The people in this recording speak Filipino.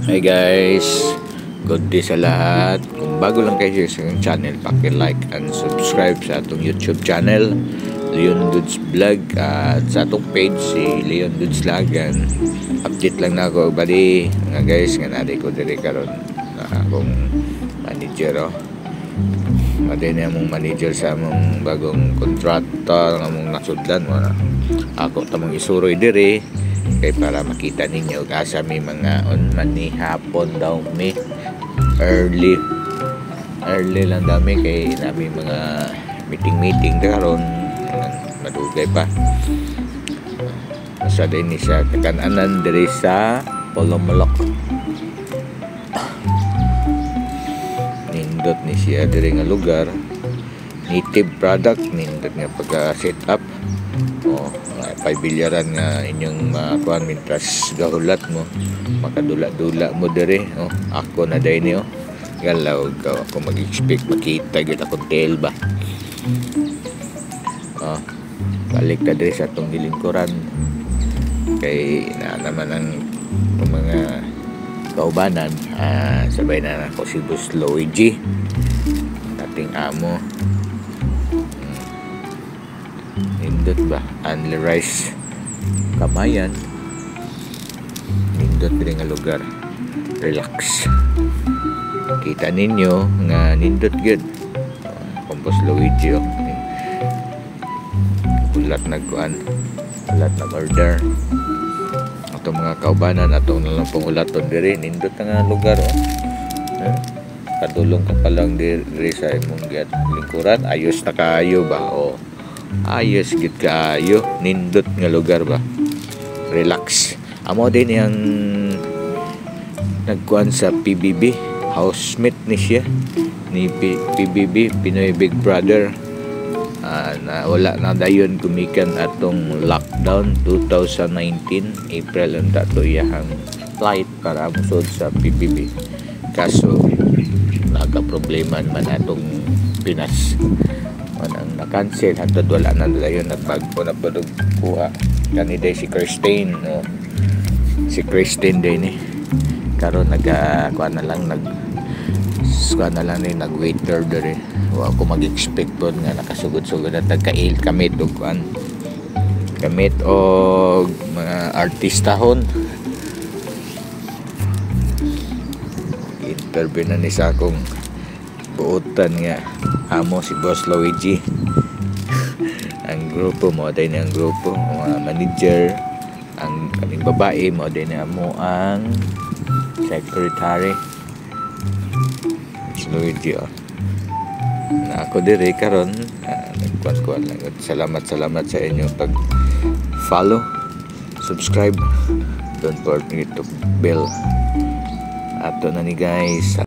Hi guys, good day sa lahat. Kung bago lang kayo sa aking channel, paki-like and subscribe sa atong YouTube channel, Leon Dudes Vlog, at sa atong page si Leon Dudes Lagan. Update lang na ako bali nga guys, nga naday ko diri karon akong manager maday na among manager sa among bagong kontrata nga among nasudlan mo na ako tamang isuroy diri kay para makita ninyo asa may mga on man ni hapon daw may early lang dami kay nami mga meeting karon madugay pa sa din ni sa kanan diri sa Polomolok. Nindot ni siya diri nga lugar, native product nindot nga pagka-set up. Paibilyaran nga inyong kuan mintas gahulat mo makadula-dula mo diri ako na day niyo galaw ako mag-expect makita gyud akong tail ba balik ta diri sa atong gilingkuran kay na naman ang mga kaubanan sabay na ako si Boss Luigi ating amo. Nindot ba Anli Rice Kamayan, nindot din nga lugar, relax, kita ninyo nga nindot good Boss Luigi ulat nagkuan ulat na order atong mga kaubanan atong nalang pangulaton diri nindot nga lugar kadulong ka pa lang diri sa imong lingkuran ayos na kaayo ba ayos gid kaayo nindot nga lugar ba relax amo din yang nagkuan sa PBB housemate ni siya ni PBB Pinoy Big Brother na wala na dayon gumikan atong lockdown 2019 April ang dato iyang flight para musod sa PBB kaso nagka-problema man atong Pinas ang na-cancel hantod wala na dayon nagbago na pud kuha kani day si Christine day ni karon kuan na lang nag-waiter dere wa ko mag-expect pod nga nakasugod-sugod at nagkail kamit og kuan kamit og mga artistahon interview na ni sa akong buotan nga amo si Boss Luigi ang grupo mo day ang grupo mga manager ang kaming babae mo day na mo ang secretary Boss Luigi na ako diri karon nagkuan lang salamat sa inyong pag follow subscribe don't forget to bell ato na ni guys.